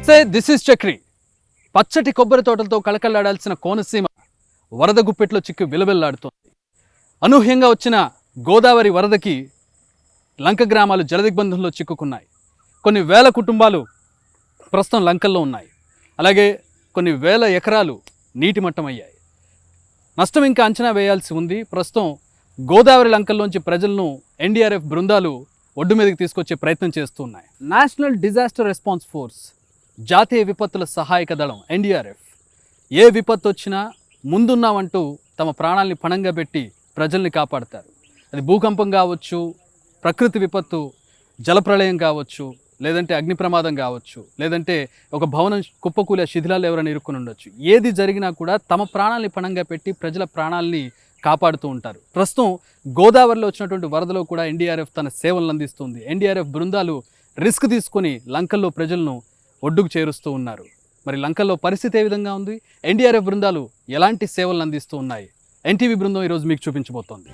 నమస్తే, this is Chakri. పచ్చటి కొబ్బరి తోటలతో కళకళలాడాల్సిన కోనసీమ వరద గుప్పెట్లో చిక్కి విలవిల్లాడుతోంది. అనూహ్యంగా వచ్చిన గోదావరి వరదకి లంక గ్రామాలు జలదిగ్బంధంలో చిక్కుకున్నాయి. కొన్ని వేల కుటుంబాలు ప్రస్తుతం లంకల్లో ఉన్నాయి. అలాగే కొన్ని వేల ఎకరాలు నీటి మట్టమయ్యాయి. నష్టం ఇంకా అంచనా వేయాల్సి ఉంది. ప్రస్తుతం గోదావరి లంకల్లోంచి ప్రజలను ఎన్డీఆర్ఎఫ్ బృందాలు ఒడ్డు మీదకి తీసుకొచ్చే ప్రయత్నం చేస్తున్నాయి. నేషనల్ డిజాస్టర్ రెస్పాన్స్ ఫోర్స్, జాతీయ విపత్తుల సహాయక దళం ఎన్డీఆర్ఎఫ్ ఏ విపత్తు వచ్చినా ముందున్నామంటూ తమ ప్రాణాలని పణంగా పెట్టి ప్రజల్ని కాపాడతారు. అది భూకంపం కావచ్చు, ప్రకృతి విపత్తు, జలప్రళయం కావచ్చు, లేదంటే అగ్ని ప్రమాదం కావచ్చు, లేదంటే ఒక భవనం కుప్పకూలే శిథిలాలు ఎవరైనా ఇరుక్కుని ఉండొచ్చు. ఏది జరిగినా కూడా తమ ప్రాణాలని పణంగా పెట్టి ప్రజల ప్రాణాలని కాపాడుతూ ఉంటారు. ప్రస్తుతం గోదావరిలో వచ్చినటువంటి వరదలో కూడా ఎన్డీఆర్ఎఫ్ తన సేవలను అందిస్తుంది. ఎన్డీఆర్ఎఫ్ బృందాలు రిస్క్ తీసుకొని లంకల్లో ప్రజలను ఒడ్డుకు చేరుస్తూ ఉన్నారు. మరి లంకల్లో పరిస్థితి ఏ విధంగా ఉంది? ఎన్డీఆర్ఎఫ్ బృందాలు ఎలాంటి సేవలను అందిస్తూ ఉన్నాయి? ఎన్టీవీ బృందం ఈరోజు మీకు చూపించబోతోంది.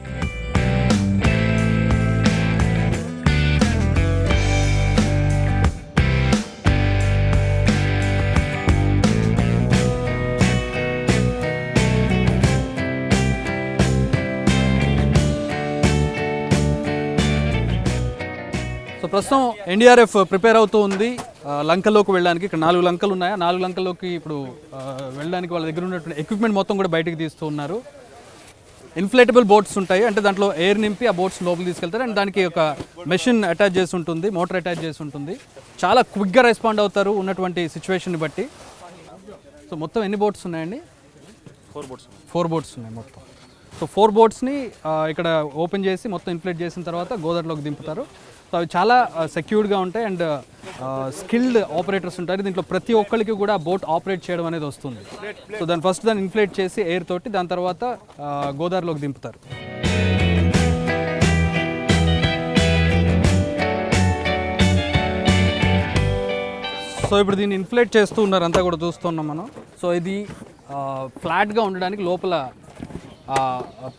సో ప్రస్తుతం ఎన్డీఆర్ఎఫ్ ప్రిపేర్ అవుతూ ఉంది లంకల్లోకి వెళ్ళడానికి. ఇక్కడ 4 లంకలు ఉన్నాయి. 4 లంకల్లోకి ఇప్పుడు వెళ్ళడానికి వాళ్ళ దగ్గర ఉన్నటువంటి ఎక్విప్మెంట్ మొత్తం కూడా బయటకు తీస్తూ ఉన్నారు. ఇన్ఫ్లేటబుల్ బోట్స్ ఉంటాయి, అంటే దాంట్లో ఎయిర్ నింపి ఆ బోట్స్ లోపలికి తీసుకెళ్తారు. అండ్ దానికి ఒక మెషిన్ అటాచ్ చేసి ఉంటుంది, మోటార్ అటాచ్ చేసి ఉంటుంది. చాలా క్విక్గా రెస్పాండ్ అవుతారు ఉన్నటువంటి సిచ్యువేషన్ని బట్టి. సో మొత్తం ఎన్ని బోట్స్ ఉన్నాయండి? 4 బోట్స్ ఉన్నాయి మొత్తం. సో 4 బోట్స్ని ఇక్కడ ఓపెన్ చేసి మొత్తం ఇన్ఫ్లేట్ చేసిన తర్వాత గోదావరిలోకి దింపుతారు. సో అవి చాలా సెక్యూర్డ్గా ఉంటాయి అండ్ స్కిల్డ్ ఆపరేటర్స్ ఉంటారు. దీంట్లో ప్రతి ఒక్కరికి కూడా బోట్ ఆపరేట్ చేయడం అనేది వస్తుంది. సో దాన్ని ఫస్ట్ దాన్ని ఇన్ఫ్లేట్ చేసి ఎయిర్ తోటి దాని తర్వాత గోదావరిలోకి దింపుతారు. సో ఇప్పుడు దీన్ని ఇన్ఫ్లేట్ చేస్తూ ఉన్నారు, అంతా కూడా చూస్తున్నాం మనం. సో ఇది ఫ్లాట్గా ఉండడానికి లోపల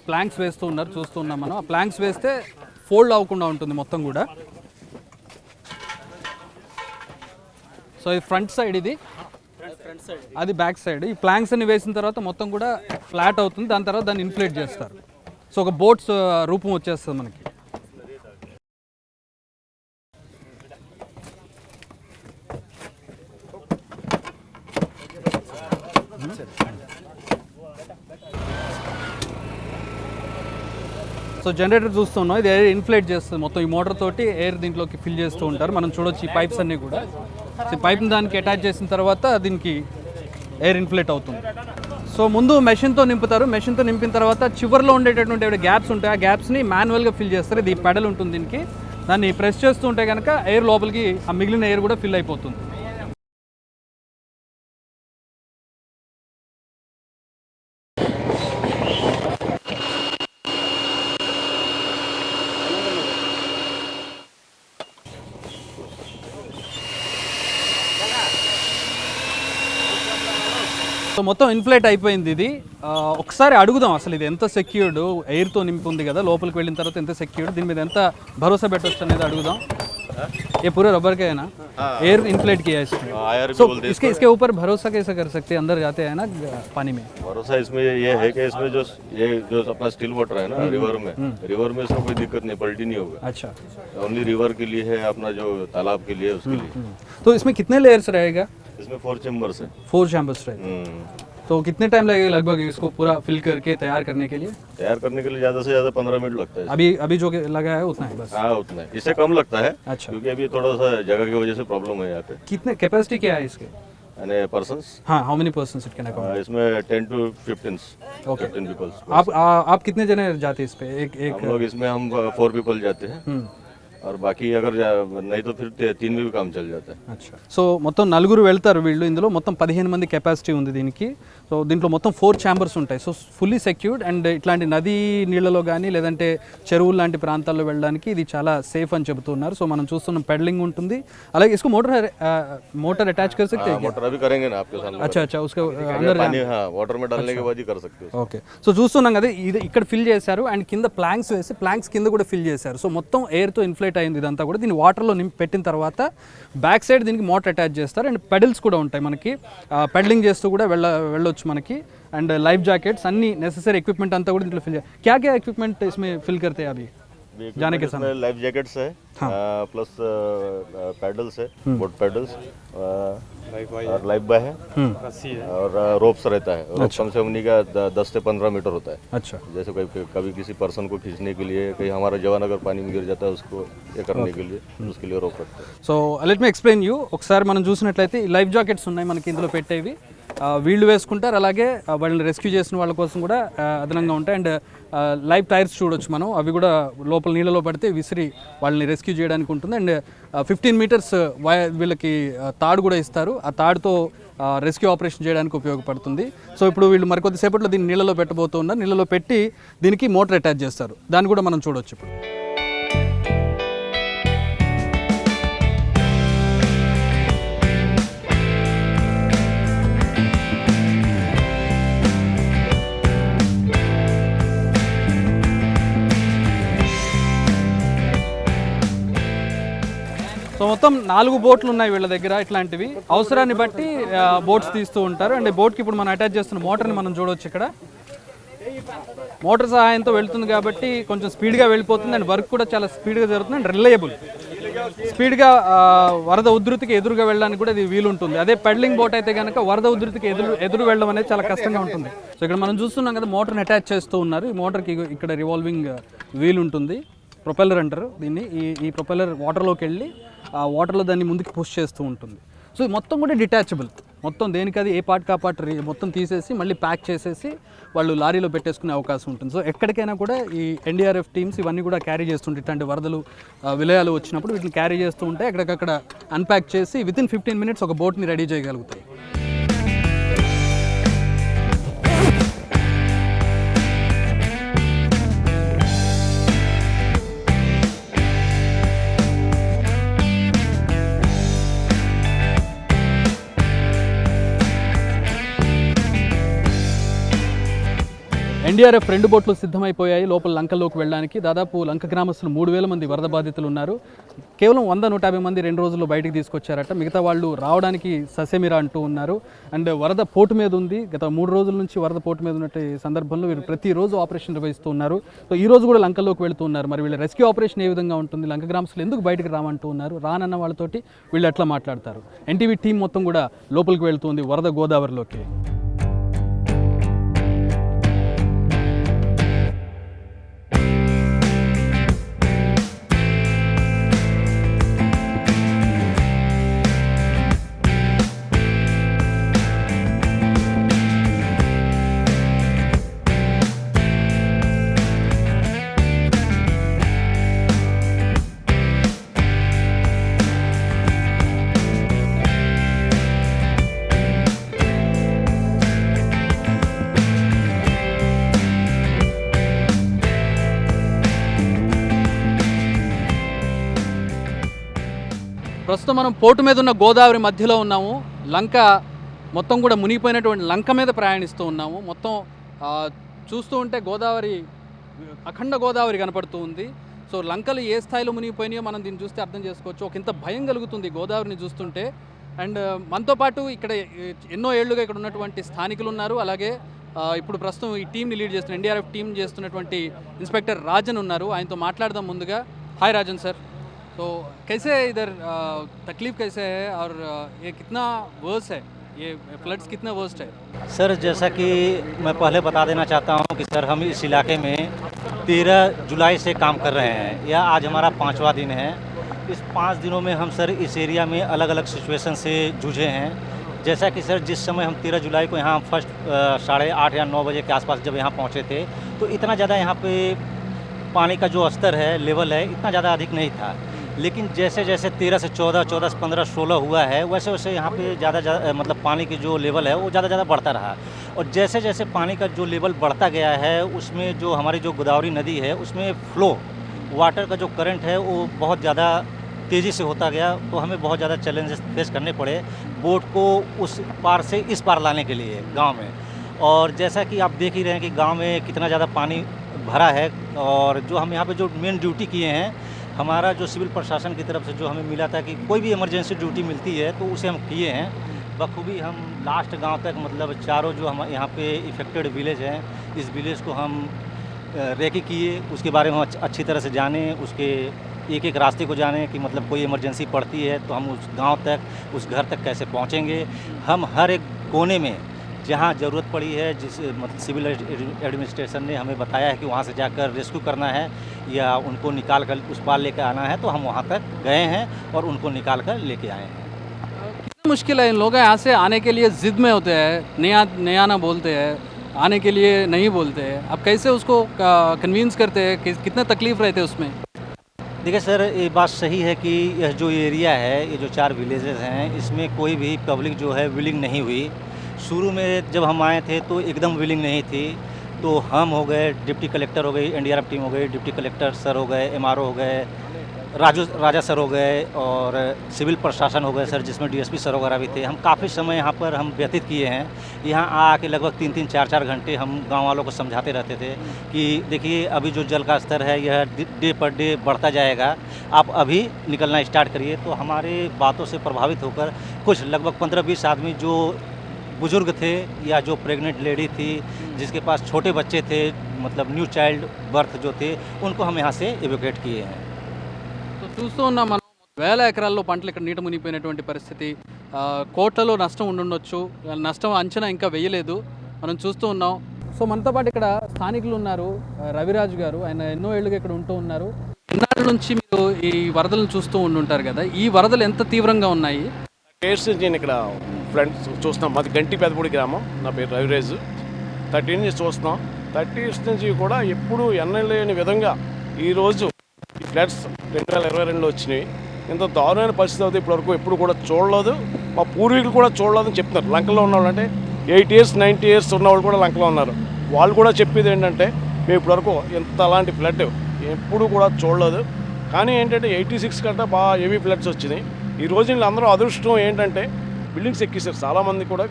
ప్లాంక్స్ వేస్తూ ఉన్నారు, చూస్తూ ఉన్నాం మనం. ఆ ప్లాంక్స్ వేస్తే ఫోల్డ్ అవ్వకుండా ఉంటుంది మొత్తం కూడా. సో ఇది ఫ్రంట్ సైడ్, ఇది అది బ్యాక్ సైడ్. ఈ ప్లాంక్స్ అన్ని వేసిన తర్వాత మొత్తం కూడా ఫ్లాట్ అవుతుంది. దాని తర్వాత దాన్ని ఇన్ఫ్లేట్ చేస్తారు. సో ఒక బోట్స్ రూపం వచ్చేస్తుంది మనకి. సో జనరేటర్ చూస్తున్నాం, ఇది ఎయిర్ ఇన్ఫ్లేట్ చేస్తుంది మొత్తం. ఈ మోటార్ తోటి ఎయిర్ దీంట్లోకి ఫిల్ చేస్తూ ఉంటారు. మనం చూడొచ్చు ఈ పైప్స్ అన్నీ కూడా. సో పైప్ని దానికి అటాచ్ చేసిన తర్వాత దీనికి ఎయిర్ ఇన్ఫ్లేట్ అవుతుంది. సో ముందు మెషిన్తో నింపుతారు. మెషిన్తో నింపిన తర్వాత చివరిలో ఉండేటటువంటి గ్యాప్స్ ఉంటాయి, ఆ గ్యాప్స్ని మాన్యువల్గా ఫిల్ చేస్తారు. ఇది పెడల్ ఉంటుంది దీనికి. దాన్ని ప్రెస్ చేస్తూ ఉంటే కనుక ఎయిర్ లోపలికి, ఆ మిగిలిన ఎయిర్ కూడా ఫిల్ అయిపోతుంది. సో మొత్తం ఇన్ఫ్లేట్ అయిపోయింది ఇది. ఒకసారి అడుగుదాం అసలు ఇది ఎంత సెక్యూర్డ్, ఎయిర్తో నింపి ఉంది కదా, లోపలికి వెళ్ళిన తర్వాత ఎంత సెక్యూర్డ్, దీని మీద ఎంత భరోసా పెట్టవచ్చు అనేది అడుగుదాం. ये पूरा रबर का है ना, एयर इन्फ्लेट किया है इसमें. So इसके ऊपर भरोसा कैसे कर सकते हैं? अंदर जाते हैं ना पानी में. भरोसा इसमें ये है कि इसमें जो अपना स्टिल वाटर है ना, रिवर में इसमें कोई दिक्कत नहीं, पलटी नहीं होगा. अच्छा, ओनली रिवर के लिए है, अपना जो तालाब के लिए उसके लिए. तो इसमें कितने लेयर्स रहेगा? इसमें 4 चैम्बर्स है. 4 चैम्बर्स रहेगा. तो कितने टाइम लगेगा लगभग इसको पूरा फिल करके तैयार करने के लिए? तैयार करने के लिए ज्यादा से ज्यादा 15 मिनट लगता है. अभी जो लगा है उतना है बस? हाँ उतना है, इससे कम लगता है. अच्छा, क्योंकि अभी थोड़ा सा जगह की वजह से प्रॉब्लम है यहाँ पे. कितने कैपेसिटी क्या है इसके? यानी पर्सन्स? हाँ, how many persons it can accommodate? इसमें 10 to 15 Okay. पीपल्स. आप कितने जने जाते हैं इस पे? एक हम लोग इसमें हम 4 पीपल जाते हैं और बाकी अगर नहीं तो फिर 3 में भी काम चल जाता है. अच्छा. సో మొత్తం 4 వెళ్తారు వీళ్ళు. ఇందులో మొత్తం 15 మంది కెపాసిటీ ఉంది దీనికి. సో దీంట్లో మొత్తం 4 ఛాంబర్స్ ఉంటాయి. సో ఫుల్లీ సెక్యూర్డ్ అండ్ ఇట్లాంటి నదీ నీళ్ళలో కానీ లేదంటే చెరువులు లాంటి ప్రాంతాల్లో వెళ్ళడానికి ఇది చాలా సేఫ్ అని చెబుతున్నారు. సో మనం చూస్తున్న పెడలింగ్ ఉంటుంది. అలాగే इसको मोटर अटैच कर सकते हैं क्या? मोटर अभी करेंगे ना आपके सामने. अच्छा उसके अंदर पानी हाँ वाटर में डालने के बाद ही कर सकते हो. ఓకే. సో చూస్తున్నాం కదా, ఇది ఇక్కడ ఫిల్ చేశారు అండ్ కింద ప్లాంక్స్ వేసి ప్లాంక్స్ కింద కూడా ఫిల్ చేశారు. సో మొత్తం ఎయిర్తో ఇన్ఫ్లేట్ ఇన్సులేట్ అయింది ఇదంతా కూడా. దీన్ని వాటర్లో నింపి పెట్టిన తర్వాత బ్యాక్ సైడ్ దీనికి మోటార్ అటాచ్ చేస్తారు అండ్ పెడల్స్ కూడా ఉంటాయి మనకి, పెడలింగ్ చేస్తూ కూడా వెళ్ళొచ్చు మనకి. అండ్ లైఫ్ జాకెట్స్ అన్ని నెసెసరీ ఎక్విప్మెంట్ అంతా కూడా దీంట్లో क्या क्या equipment इसमें फिल करते हैं अभी जाने के समय? लाइफ जैकेट्स है, प्लस पैडल्स है, बोट पैडल्स और लाइफ बॉय है और रोप्स रहता है। रोप कम से कम नहीं का 10 से 15 मीटर होता है। अच्छा, जैसे कभी किसी पर्सन को खींचने के लिए, कहीं हमारा जवान अगर पानी में गिर जाता है उसको ये करने के लिए, उसके लिए रोप रखते हैं। So let me explain you. ఒకసారి మనం చూసినట్లయితే ఈ లైఫ్ జాకెట్స్ ఉన్నాయి మనకి ఇందులో పెట్టేవి. వీళ్ళు వేసుకుంటారు, అలాగే వాళ్ళని రెస్క్యూ చేసిన వాళ్ళ కోసం కూడా అదనంగా ఉంటాయి. అండ్ లైఫ్ టైర్స్ చూడొచ్చు మనం, అవి కూడా లోపల నీళ్ళలో పడితే విసిరి వాళ్ళని రెస్క్యూ చేయడానికి ఉంటుంది. అండ్ 15 మీటర్స్ వీళ్ళకి తాడు కూడా ఇస్తారు, ఆ తాడుతో రెస్క్యూ ఆపరేషన్ చేయడానికి ఉపయోగపడుతుంది. సో ఇప్పుడు వీళ్ళు మరికొద్దిసేపట్లో దీన్ని నీళ్ళలో పెట్టబోతున్నారు. నీళ్ళలో పెట్టి దీనికి మోటార్ అటాచ్ చేస్తారు, దాన్ని కూడా మనం చూడొచ్చు ఇప్పుడు. సో మొత్తం 4 బోట్లు ఉన్నాయి వీళ్ళ దగ్గర. ఇట్లాంటివి అవసరాన్ని బట్టి బోట్స్ తీస్తూ ఉంటారు. అండ్ బోట్కి ఇప్పుడు మనం అటాచ్ చేస్తున్న మోటార్ని మనం చూడవచ్చు. ఇక్కడ మోటార్ సహాయంతో వెళ్తుంది కాబట్టి కొంచెం స్పీడ్గా వెళ్ళిపోతుంది. అండ్ వర్క్ కూడా చాలా స్పీడ్గా జరుగుతుంది. అండ్ రిలయబుల్, స్పీడ్గా వరద ఉధృతికి ఎదురుగా వెళ్ళడానికి కూడా ఇది వీలుంటుంది. అదే పెడలింగ్ బోట్ అయితే కనుక వరద ఉధృతికి ఎదురు వెళ్ళడం అనేది చాలా కష్టంగా ఉంటుంది. సో ఇక్కడ మనం చూస్తున్నాం కదా, మోటార్ని అటాచ్ చేస్తూ ఉన్నారు. ఈ మోటార్కి ఇక్కడ రివాల్వింగ్ వీల్ ఉంటుంది, ప్రొపెల్లర్ అంటారు దీన్ని. ఈ ప్రొపెల్లర్ వాటర్లోకి వెళ్ళి ఆ వాటర్లో దాన్ని ముందుకు పుష్ చేస్తూ ఉంటుంది. సో మొత్తం కూడా డిటాచబుల్, మొత్తం దేనికది ఏ పార్ట్ కా పార్ట్ మొత్తం తీసేసి మళ్ళీ ప్యాక్ చేసేసి వాళ్ళు లారీలో పెట్టేసుకునే అవకాశం ఉంటుంది. సో ఎక్కడికైనా కూడా ఈ ఎన్డీఆర్ఎఫ్ టీమ్స్ ఇవన్నీ కూడా క్యారీ చేస్తుంటాయి. ఇట్లాంటి వరదలు విలయాలు వచ్చినప్పుడు వీటిని క్యారీ చేస్తూ ఉంటాయి. ఎక్కడికక్కడ అన్ప్యాక్ చేసి వితిన్ 15 మినిట్స్ ఒక బోట్ని రెడీ చేయగలుగుతాయి. ఎన్డీఆర్ఎఫ్ 2 బోట్లు సిద్ధమైపోయాయి లోపల లంకల్లోకి వెళ్ళడానికి. దాదాపు లంక గ్రామస్తులు 3000 మంది వరద బాధితులు ఉన్నారు. కేవలం 100-150 మంది 2 రోజుల్లో బయటికి తీసుకొచ్చారట. మిగతా వాళ్ళు రావడానికి ససేమిరా అంటూ ఉన్నారు. అండ్ వరద పోటు మీద ఉంది. గత 3 రోజుల నుంచి వరద పోటు మీద ఉన్నట్టు సందర్భంలో వీరు ప్రతిరోజు ఆపరేషన్ నిర్వహిస్తూ ఉన్నారు. సో ఈ రోజు కూడా లంకల్లోకి వెళుతూ ఉన్నారు. మరి వీళ్ళ రెస్క్యూ ఆపరేషన్ ఏ విధంగా ఉంటుంది, లంక గ్రామస్తులు ఎందుకు బయటకు రామంటూ ఉన్నారు, రానన్న వాళ్ళతోటి వీళ్ళు ఎట్లా మాట్లాడతారు. ఎన్టీవీ టీం మొత్తం కూడా లోపలికి వెళ్తుంది వరద గోదావరిలోకి. ప్రస్తుతం మనం పోర్టు మీద ఉన్న గోదావరి మధ్యలో ఉన్నాము. లంక మొత్తం కూడా మునిగిపోయినటువంటి లంక మీద ప్రయాణిస్తూ ఉన్నాము. మొత్తం చూస్తూ ఉంటే గోదావరి, అఖండ గోదావరి కనపడుతూ ఉంది. సో లంకలు ఏ స్థాయిలో మునిగిపోయినాయో మనం దీన్ని చూస్తే అర్థం చేసుకోవచ్చు. ఒక ఇంత భయం కలుగుతుంది గోదావరిని చూస్తుంటే. అండ్ మనతో పాటు ఇక్కడ ఎన్నో ఏళ్లుగా ఇక్కడ ఉన్నటువంటి స్థానికులు ఉన్నారు. అలాగే ఇప్పుడు ప్రస్తుతం ఈ టీంని లీడ్ చేస్తున్న ఎన్డీఆర్ఎఫ్ టీం చేస్తున్నటువంటి ఇన్స్పెక్టర్ రాజన్ ఉన్నారు. ఆయనతో మాట్లాడదాం ముందుగా. హాయ్ రాజన్ सर, तो कैसे है इधर, तकलीफ कैसे है और ये कितना वर्स है, ये फ्लड्स कितना वर्स्ट है? सर जैसा कि मैं पहले बता देना चाहता हूं कि सर हम इस इलाके में 13 जुलाई से काम कर रहे हैं। यह आज हमारा 5वां दिन है। इस 5 दिनों में हम सर इस एरिया में अलग अलग सिचुएशन से जूझे हैं। जैसा कि सर जिस समय हम 13 जुलाई को यहाँ फर्स्ट 8:30 या 9 बजे के आसपास जब यहाँ पहुँचे थे तो इतना ज़्यादा यहाँ पे पानी का जो स्तर है, लेवल है, इतना ज़्यादा अधिक नहीं था। लेकिन जैसे जैसे 13 से 14, 14 से 15, 16 हुआ है, वैसे वैसे यहाँ पे ज़्यादा मतलब पानी की जो लेवल है वो ज़्यादा बढ़ता रहा। और जैसे जैसे पानी का जो लेवल बढ़ता गया है उसमें जो हमारी जो गोदावरी नदी है उसमें फ्लो वाटर का जो करंट है वो बहुत ज़्यादा तेज़ी से होता गया। तो हमें बहुत ज़्यादा चैलेंजेस फेस करने पड़े बोट को उस पार से इस पार लाने के लिए गाँव में। और जैसा कि आप देख ही रहे हैं कि गाँव में कितना ज़्यादा पानी भरा है। और जो हम यहाँ पे जो मेन ड्यूटी किए हैं हमारा जो सिविल प्रशासन की तरफ से जो हमें मिला था कि कोई भी इमरजेंसी ड्यूटी मिलती है तो उसे हम किए हैं बखूबी। हम लास्ट गांव तक मतलब चारों जो हम यहाँ पे इफ़ेक्टेड विलेज हैं, इस विलेज को हम रेकी किए, उसके बारे में हम अच्छी तरह से जाने, उसके एक एक रास्ते को जाने कि मतलब कोई इमरजेंसी पड़ती है तो हम उस गांव तक, उस घर तक कैसे पहुंचेंगे। हम हर एक कोने में जहां ज़रूरत पड़ी है, जिस मतलब सिविल एडमिनिस्ट्रेशन ने हमें बताया है कि वहां से जाकर रेस्क्यू करना है या उनको निकाल कर उस पार लेकर आना है, तो हम वहां तक गए हैं और उनको निकाल कर लेके आए हैं। कितना मुश्किल है इन लोग यहाँ से आने के लिए, ज़िद में होते हैं, नया आना बोलते हैं, आने के लिए नहीं बोलते हैं। आप कैसे उसको कन्विंस करते हैं, कितना तकलीफ़ रहते हैं उसमें? देखिए सर, ये बात सही है कि यह जो एरिया है, ये जो 4 विलेजेस हैं, इसमें कोई भी पब्लिक जो है विलिंग नहीं हुई। शुरू में जब हम आए थे तो एकदम विलिंग नहीं थी, तो हम हो गए, डिप्टी कलेक्टर हो गई, एनडीआरएफ टीम हो गई, डिप्टी कलेक्टर सर हो गए, एमआरओ हो गए, राजा सर हो गए और सिविल प्रशासन हो गए सर, जिसमें डीएसपी सर वगैरह भी थे। हम काफ़ी समय यहाँ पर हम व्यतीत किए हैं। यहाँ आके लगभग 3-3, 4-4 घंटे हम गांव वालों को समझाते रहते थे कि देखिए अभी जो जल का स्तर है यह डे पर डे बढ़ता जाएगा, आप अभी निकलना स्टार्ट करिए। तो हमारे बातों से प्रभावित होकर कुछ लगभग 15-20 आदमी जो बुजुर्ग थे या जो प्रेग्नेंट लेडी थी, जिसके पास छोटे बच्चे थे, मतलब न्यू चाइल्ड बर्थ जो थे, उनको हम यहाँ से एवोकेट किए हैं। చూస్తూ ఉన్నాం మనం వేల ఎకరాల్లో పంటలు ఇక్కడ నీట మునిగిపోయినటువంటి పరిస్థితి, కోట్లలో నష్టం ఉండుండొచ్చు, నష్టం అంచనా ఇంకా వేయలేదు, మనం చూస్తూ ఉన్నాం. సో మనతో పాటు ఇక్కడ స్థానికులు ఉన్నారు, రవిరాజు గారు, ఆయన ఎన్నో ఏళ్ళుగా ఇక్కడ ఉంటూ ఉన్నారు. ఇన్నాళ్ళ నుంచి మీరు ఈ వరదలను చూస్తూ ఉండుంటారు కదా, ఈ వరదలు ఎంత తీవ్రంగా ఉన్నాయి? ఇయర్స్ నుంచి నేను ఇక్కడ ఫ్రెండ్స్ చూస్తున్నాం. మాది గంటి పెదపూడి గ్రామం, నా పేరు రవిరాజు. 13 నుంచి చూస్తున్నాం. 30 ఇయర్స్ నుంచి కూడా ఎప్పుడు ఎన్నలేని విధంగా ఈరోజు ఈ ఫ్లడ్స్ 2022లో వచ్చినాయి. ఇంత దారుణమైన పరిస్థితి అవుతుంది ఇప్పటివరకు ఎప్పుడు కూడా చూడలేదు, మా పూర్వీకులు కూడా చూడలేదని చెప్తున్నారు. లంకలో ఉన్న వాళ్ళు అంటే 8 ఇయర్స్ 90 ఇయర్స్ ఉన్నవాళ్ళు కూడా లంకలో ఉన్నారు. వాళ్ళు కూడా చెప్పేది ఏంటంటే మేము ఇప్పటివరకు ఇంత అలాంటి ఫ్లడ్ ఎప్పుడు కూడా చూడలేదు. కానీ ఏంటంటే 86 కంటే బాగా హెవీ ఫ్లడ్స్ వచ్చినాయి. ఈ రోజు వీళ్ళందరూ అదృష్టం ఏంటంటే బిల్డింగ్స్ ఎక్కిస్తారు. చాలామంది కూడా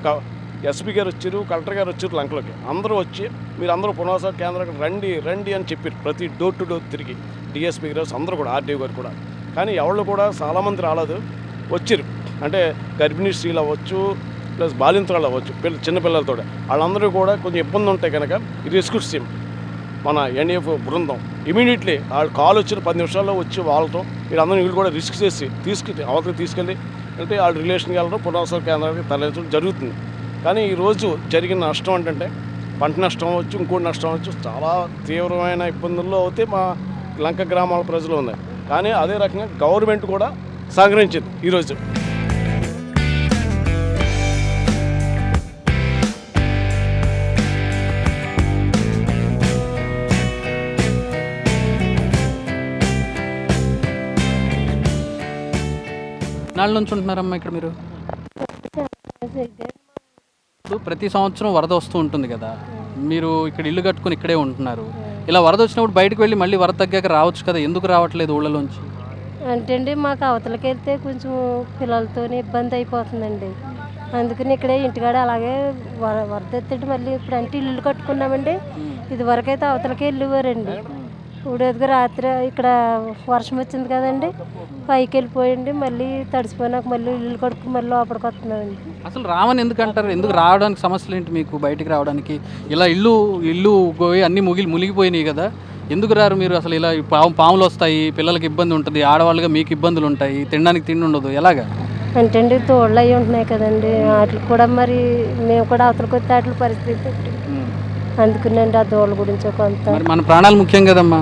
ఎస్పీ గారు వచ్చారు, కలెక్టర్ గారు వచ్చారు లంకలోకి. అందరూ వచ్చి మీరు అందరూ పునరావాస కేంద్రానికి రండి అని చెప్పారు. ప్రతి డోర్ టు డోర్ తిరిగి డిఎస్పీ గారు అందరూ కూడా, ఆర్డీఓ గారు కూడా. కానీ ఎవరు కూడా చాలామంది రాలేదు, వచ్చారు. అంటే గర్భిణీ స్త్రీలు అవ్వచ్చు, ప్లస్ బాలింతరాలు అవ్వచ్చు, చిన్నపిల్లలతో వాళ్ళందరూ కూడా కొంచెం ఇబ్బంది ఉంటాయి కనుక ఈ రెస్క్యూ టీమ్ మన ఎన్డీఎఫ్ బృందం ఇమీడియట్లీ వాళ్ళు కాల్ వచ్చిన 10 నిమిషాల్లో వచ్చి వాళ్ళతో వీళ్ళు కూడా రిస్క్ చేసి అవతలకి తీసుకెళ్ళి అంటే వాళ్ళ రిలేషన్కి వెళ్ళడం, పునరావాస కేంద్రానికి తరలించడం జరుగుతుంది. కానీ ఈరోజు జరిగిన నష్టం ఏంటంటే పంట నష్టం అవ్వచ్చు, ఇంకోటి నష్టం అవ్వచ్చు, చాలా తీవ్రమైన ఇబ్బందుల్లో అయితే మా లంక గ్రామాల ప్రజలు ఉన్నాయి. కానీ అదే రకంగా గవర్నమెంట్ కూడా సహకరించింది ఈరోజు. నాళ్ళ నుంచి ఉంటున్నారమ్మా ఇక్కడ మీరు? ప్రతి సంవత్సరం వరద వస్తూ ఉంటుంది కదా, మీరు ఇక్కడ ఇల్లు కట్టుకుని ఇక్కడే ఉంటున్నారు. ఇలా వరద వచ్చినప్పుడు బయటకు వెళ్ళి మళ్ళీ వరద తగ్గాక రావచ్చు కదా, ఎందుకు రావట్లేదు ఊళ్ళలోంచి? అంటే అండి మాకు అవతలకి వెళ్తే కొంచెం పిల్లలతో ఇబ్బంది అయిపోతుందండి. అందుకని ఇక్కడే ఇంటికాడ అలాగే వరద ఎత్తింటి మళ్ళీ ఇప్పుడు అంటే ఇల్లు కట్టుకున్నామండి. ఇది వరకైతే అవతలకి వెళ్ళివారండి. ఇప్పుడు ఎదుగు రాత్రి ఇక్కడ వర్షం వచ్చింది కదండి, పైకి వెళ్ళిపోయింది. మళ్ళీ తడిసిపోయినాక మళ్ళీ ఇల్లు కట్టుకుని మళ్ళీ లోపలికి వస్తున్నామండి. అసలు రావని ఎందుకు అంటారు? ఎందుకు రావడానికి సమస్యలు ఏంటి మీకు బయటికి రావడానికి? ఇలా ఇల్లు పోయి అన్నీ మునిగిపోయినాయి కదా, ఎందుకు రారు మీరు? అసలు ఇలా పాములు వస్తాయి, పిల్లలకి ఇబ్బంది ఉంటుంది, ఆడవాళ్ళుగా మీకు ఇబ్బందులు ఉంటాయి, తినడానికి తిండి ఉండదు, ఎలాగా? అంటే అండి తోళ్ళు అవి ఉంటున్నాయి కదండి, వాటికి కూడా మరి మేము కూడా అవతలకి వస్తే వాటి పరిస్థితి అందుకునండి ఆ దోళ్ళ గురించి కొంత. మన ప్రాణాలు ముఖ్యం కదమ్మా,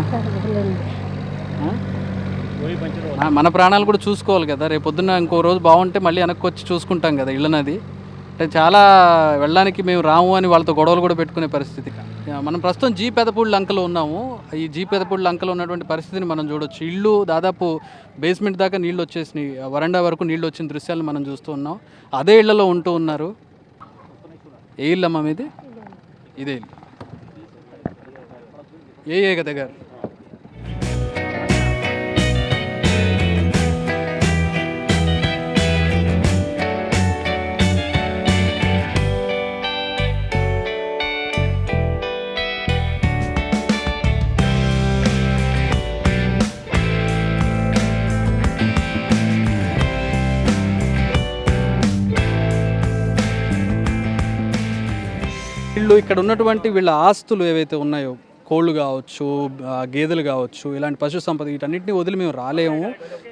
మన ప్రాణాలు కూడా చూసుకోవాలి కదా. రేపు పొద్దున్న ఇంకో రోజు బాగుంటే మళ్ళీ వెనక్కి వచ్చి చూసుకుంటాం కదా ఇళ్ళనది. అంటే చాలా వెళ్ళడానికి మేము రాము అని వాళ్ళతో గొడవలు కూడా పెట్టుకునే పరిస్థితి. మనం ప్రస్తుతం జీ పెదపూడి లంకలో ఉన్నాము. ఈ జీ పెదపూడి లంకలో ఉన్నటువంటి పరిస్థితిని మనం చూడొచ్చు. ఇల్లు దాదాపు బేస్మెంట్ దాకా నీళ్ళు వచ్చేసినాయి, వరండా వరకు నీళ్ళు వచ్చిన దృశ్యాలను మనం చూస్తూ ఉన్నాం. అదే ఇళ్లలో ఉంటూ ఉన్నారు. ఏ ఇల్లమ్మా మీది? ఇదే ఇల్లు. ఏ కదా గారు? వీళ్ళు ఇక్కడ ఉన్నటువంటి వీళ్ళ ఆస్తులు ఏవైతే ఉన్నాయో, కోళ్ళు కావచ్చు, గేదెలు కావచ్చు, ఇలాంటి పశు సంపద వీటన్నిటిని వదిలి మేము రాలేము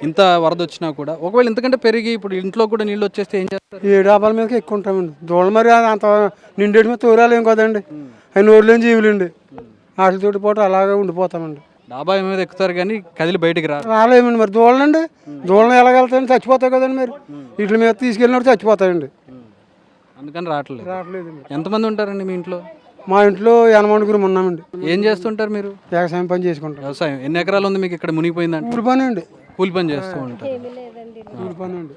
ఇంత వరద వచ్చినా కూడా. ఒకవేళ ఇంతకంటే పెరిగి ఇప్పుడు ఇంట్లో కూడా నీళ్ళు వచ్చేస్తే ఏం చేస్తారు? ఈ డాబాల మీదకి ఎక్కువ ఉంటామండి. దూడలు మరి అంత నిండేటి మీద తోరాలేం కదండి, అవి నోరులేని జీవులండి. వాటితోటి పాటు అలాగే ఉండిపోతామండి. డాబా మీద ఎక్కుతారు కానీ కదిలి బయటికి రాలేమండి. మరి దూడలండి, దూడలు ఎలాగెళ్తాయండి, చచ్చిపోతాయి కదండి. మరి వీటి మీద తీసుకెళ్ళినప్పుడు చచ్చిపోతాయండి. అందుకని రావట్లేదు. రావట్లేదండి. ఎంతమంది ఉంటారండి మీ ఇంట్లో? మా ఇంట్లో 80 ఉన్నామండి. ఏం చేస్తుంటారు మీరు? వ్యవసాయం పని చేసుకుంటాం. వ్యవసాయం ఎన్ని ఎకరాలు ఉంది మీకు ఇక్కడ మునిగిపోయిందంటే? కూలి పని అండి. కూలి పని చేస్తూ ఉంటారు. కూలి పని అండి.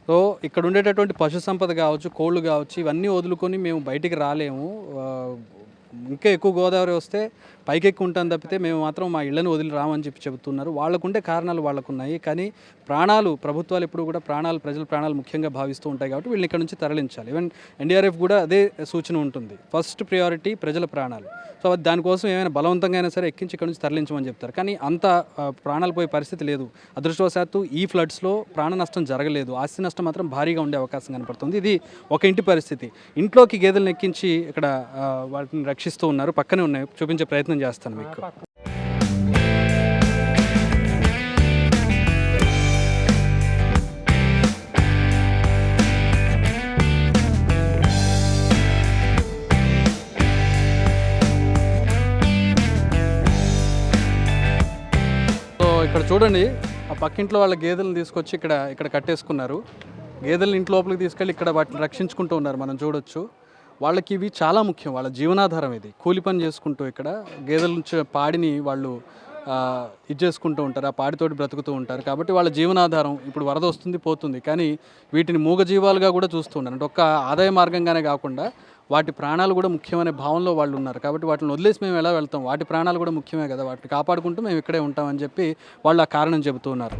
సో ఇక్కడ ఉండేటటువంటి పశు సంపద కావచ్చు, కోళ్ళు కావచ్చు, ఇవన్నీ వదులుకొని మేము బయటికి రాలేము. ఇంకా ఎక్కువ గోదావరి వస్తే పైకెక్కి ఉంటాం తప్పితే మేము మాత్రం మా ఇళ్లను వదిలి రామని చెబుతున్నారు. వాళ్ళకుండే కారణాలు వాళ్ళకున్నాయి, కానీ ప్రాణాలు, ప్రభుత్వాలు ఎప్పుడు కూడా ప్రాణాలు, ప్రజల ప్రాణాలు ముఖ్యంగా భావిస్తూ ఉంటాయి కాబట్టి వీళ్ళని ఇక్కడ నుంచి తరలించాలి. ఈవెన్ ఎన్డీఆర్ఎఫ్ కూడా అదే సూచన ఉంటుంది, ఫస్ట్ ప్రియారిటీ ప్రజల ప్రాణాలు. సో దానికోసం ఏమైనా బలవంతంగా అయినా సరే ఎక్కించి ఇక్కడ నుంచి తరలించమని చెప్తారు. కానీ అంత ప్రాణాలు పోయే పరిస్థితి లేదు. అదృష్టవశాత్తు ఈ ఫ్లడ్స్లో ప్రాణ నష్టం జరగలేదు, ఆస్తి నష్టం మాత్రం భారీగా ఉండే అవకాశం కనపడుతుంది. ఇది ఒక ఇంటి పరిస్థితి. ఇంట్లోకి గేదెలను ఎక్కించి ఇక్కడ వాటిని రక్షిస్తూ ఉన్నారు. పక్కనే ఉన్నాయి, చూపించే ప్రయత్నం చేస్తాను మీకు. ఇక్కడ చూడండి, ఆ పక్కింట్లో వాళ్ళ గేదెలను తీసుకొచ్చి ఇక్కడ కట్టేసుకున్నారు. గేదెలను ఇంటి లోపలికి తీసుకెళ్ళి ఇక్కడ వాటిని రక్షించుకుంటూ ఉన్నారు. మనం చూడొచ్చు, వాళ్ళకి ఇవి చాలా ముఖ్యం, వాళ్ళ జీవనాధారం ఇది. కూలి పని చేసుకుంటూ ఇక్కడ గేదెల నుంచి పాడిని వాళ్ళు ఇది చేసుకుంటూ ఉంటారు, ఆ పాడితోటి బ్రతుకుతూ ఉంటారు. కాబట్టి వాళ్ళ జీవనాధారం ఇప్పుడు వరద వస్తుంది పోతుంది, కానీ వీటిని మూగజీవాలుగా కూడా చూస్తూ ఉన్నారు. అంటే ఒక్క ఆదాయ మార్గంగానే కాకుండా వాటి ప్రాణాలు కూడా ముఖ్యమనే భావనలో వాళ్ళు ఉన్నారు. కాబట్టి వాటిని వదిలేసి మేము ఎలా వెళ్తాం, వాటి ప్రాణాలు కూడా ముఖ్యమే కదా, వాటిని కాపాడుకుంటూ మేము ఇక్కడే ఉంటామని చెప్పి వాళ్ళు ఆ కారణం చెబుతూ ఉన్నారు.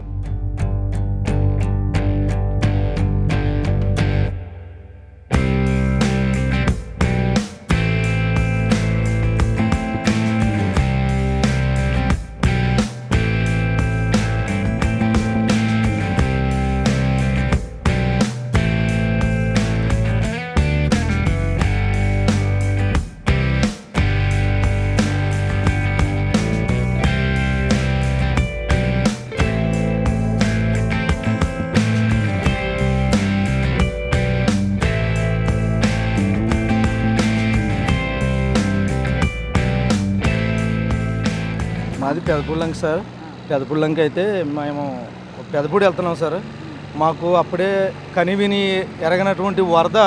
మాది పెదపూళ్ళంక సార్. పెదపూళ్ళంక అయితే మేము పెదపూడి వెళ్తున్నాం సార్. మాకు అప్పుడే కనివిని ఎరగనటువంటి వరద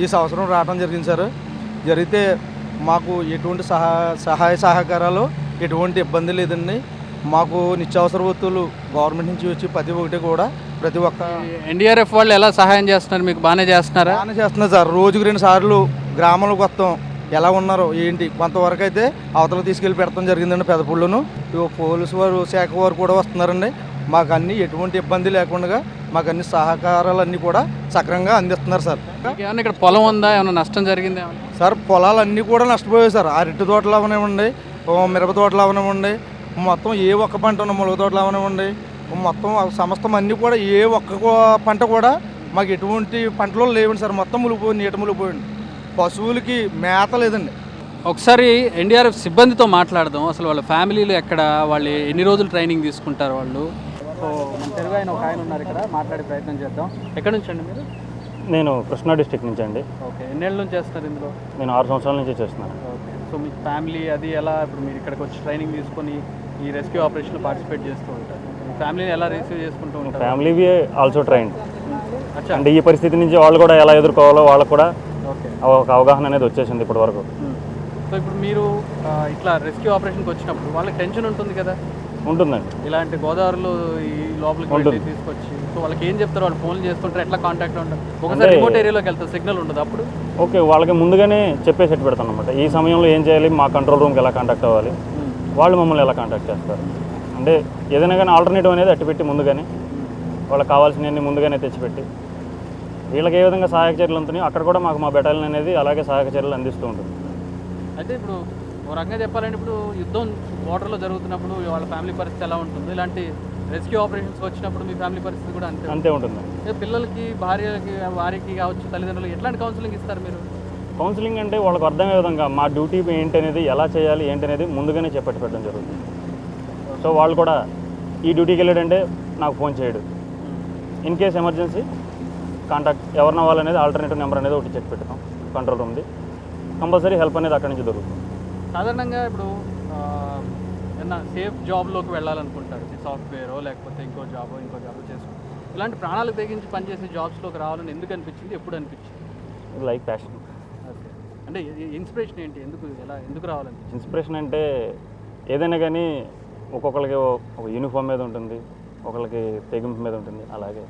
ఈ సంవత్సరం రావడం జరిగింది సార్. జరిగితే మాకు ఎటువంటి సహాయ సహకారాలు ఎటువంటి ఇబ్బంది లేదండి. మాకు నిత్యావసర వస్తువులు గవర్నమెంట్ నుంచి వచ్చి ప్రతి ఒక్క ఎన్డీఆర్ఎఫ్ వాళ్ళు ఎలా సహాయం చేస్తున్నారు మీకు? బాగానే చేస్తున్నారా? బాగానే చేస్తున్నారు సార్. రోజుకు 2 సార్లు గ్రామాలకు వస్తాం, ఎలా ఉన్నారో ఏంటి కొంతవరకు అయితే అవతల తీసుకెళ్ళి పెడతాం జరిగిందండి. పెదపూళ్ళను పోలీసు వారు శాఖ వారు కూడా వస్తున్నారండి. మాకు అన్ని ఎటువంటి ఇబ్బంది లేకుండా మాకు అన్ని సహకారాలన్నీ కూడా సక్రమంగా అందిస్తున్నారు సార్. ఏమన్నా ఇక్కడ పొలం ఉందా, ఏమైనా నష్టం జరిగిందా? సార్ పొలాలన్నీ కూడా నష్టపోయాయి సార్. అరటి తోటలు అవనివ్వండి, మిరప తోటలు అవనివ్వండి, మొత్తం ఏ ఒక్క పంట ఉన్న మొలక తోటలు అవనివ్వండి, మొత్తం సమస్తం అన్నీ కూడా ఏ ఒక్క పంట కూడా మాకు ఎటువంటి పంటలో లేవండి సార్. మొత్తం మునిగిపోయింది, నీట మునిగిపోయింది. పశువులకి మేత లేదండి. ఒకసారి ఎన్డీఆర్ఎఫ్ సిబ్బందితో మాట్లాడదాం. అసలు వాళ్ళ ఫ్యామిలీలు ఎక్కడ, వాళ్ళు ఎన్ని రోజులు ట్రైనింగ్ తీసుకుంటారు వాళ్ళు? సో మన తెలుగు ఆయన ఒక ఆయన ఉన్నారు ఇక్కడ, మాట్లాడే ప్రయత్నం చేద్దాం. ఎక్కడి నుంచి అండి మీరు? నేను కృష్ణా డిస్ట్రిక్ట్ నుంచి అండి. ఓకే, ఎన్నేళ్ళ నుంచి చేస్తున్నారు ఇందులో? నేను 6 సంవత్సరాల నుంచి చేస్తున్నాను. ఓకే, సో మీ ఫ్యామిలీ అది ఎలా, ఇప్పుడు మీరు ఇక్కడికి వచ్చి ట్రైనింగ్ తీసుకొని ఈ రెస్క్యూ ఆపరేషన్లో పార్టిసిపేట్ చేస్తూ ఉంటారు, మీ ఫ్యామిలీని ఎలా రిసీవ్ చేసుకుంటూ ఉంటారు? Family also trained. అంటే ఈ పరిస్థితి నుంచి వాళ్ళు కూడా ఎలా ఎదుర్కోవాలో వాళ్ళకు కూడా ఒక అవగాహన అనేది వచ్చేసింది ఇప్పటి వరకు. సో ఇప్పుడు మీరు ఇట్లా రెస్క్యూ ఆపరేషన్కి వచ్చినప్పుడు వాళ్ళకి టెన్షన్ ఉంటుంది కదా? ఉంటుందండి. ఇలాంటి గోదావరిలో ఈ లోపలికి వెళ్ళి తీసుకొచ్చి, సో వాళ్ళకి ఏం చెప్తారు? వాళ్ళు ఫోన్ చేస్తుంటారు, ఎట్లా కాంటాక్ట్ ఉంటారు? ఒకసారి రిమోట్ ఏరియాలోకి వెళ్తారు, సిగ్నల్ ఉండదు అప్పుడు? ఓకే, వాళ్ళకి ముందుగానే చెప్పేసి పెడతాను అనమాట. ఈ సమయంలో ఏం చేయాలి, మా కంట్రోల్ రూమ్కి ఎలా కాంటాక్ట్ అవ్వాలి, వాళ్ళు మమ్మల్ని ఎలా కాంటాక్ట్ చేస్తారు. అంటే ఏదైనా కానీ ఆల్టర్నేటివ్ అనేది అట్టుపెట్టి ముందుగానే వాళ్ళకి కావాల్సినవన్నీ ముందుగానే తెచ్చిపెట్టి వీళ్ళకి ఏ విధంగా సహాయక చర్యలు ఉంటున్నాయో అక్కడ కూడా మాకు మా బెటాలియన్ అనేది అలాగే సహాయక చర్యలు అందిస్తూ ఉంటుంది. అయితే ఇప్పుడు ఒక రకంగా చెప్పాలంటే ఇప్పుడు యుద్ధం వాటర్లో జరుగుతున్నప్పుడు వాళ్ళ ఫ్యామిలీ పరిస్థితి ఎలా ఉంటుంది? ఇలాంటి రెస్క్యూ ఆపరేషన్స్కి వచ్చినప్పుడు మీ ఫ్యామిలీ పరిస్థితి కూడా అంతే ఉంటుంది. పిల్లలకి భార్యకి వారికి కావచ్చు తల్లిదండ్రులకి ఎట్లాంటి కౌన్సిలింగ్ ఇస్తారు మీరు? కౌన్సిలింగ్ అంటే వాళ్ళకి అర్థమయ్యే విధంగా మా డ్యూటీ ఏంటి అనేది, ఎలా చేయాలి ఏంటి అనేది ముందుగానే చెప్పి పెట్టడం జరుగుతుంది. సో వాళ్ళు కూడా ఈ డ్యూటీకి వెళ్ళాడంటే నాకు ఫోన్ చేయడు, ఇన్ కేస్ ఎమర్జెన్సీ కాంటాక్ట్ ఎవరిన వాళ్ళనేది ఆల్టర్నేటివ్ నెంబర్ అనేది ఒకటి చెప్పి పెడతాం కంట్రోల్ రూమ్ది. కంపల్సరీ హెల్ప్ అనేది అక్కడి నుంచి దొరుకుతుంది. సాధారణంగా ఇప్పుడు ఏమన్నా సేఫ్ జాబ్లోకి వెళ్ళాలనుకుంటారు, సాఫ్ట్వేరో లేకపోతే ఇంకో జాబో చేసుకుంటారు. ఇలాంటి ప్రాణాలకు తెగించి పనిచేసే జాబ్స్లోకి రావాలని ఎందుకు అనిపించింది, ఎప్పుడు అనిపించింది? Like passion. ఓకే, అంటే ఇన్స్పిరేషన్ ఏంటి, ఎందుకు రావాలని? ఇన్స్పిరేషన్ అంటే ఏదైనా కానీ ఒక్కొక్కరికి ఒక యూనిఫామ్ మీద ఉంటుంది, ఒకరికి తెగింపు మీద ఉంటుంది. అలాగే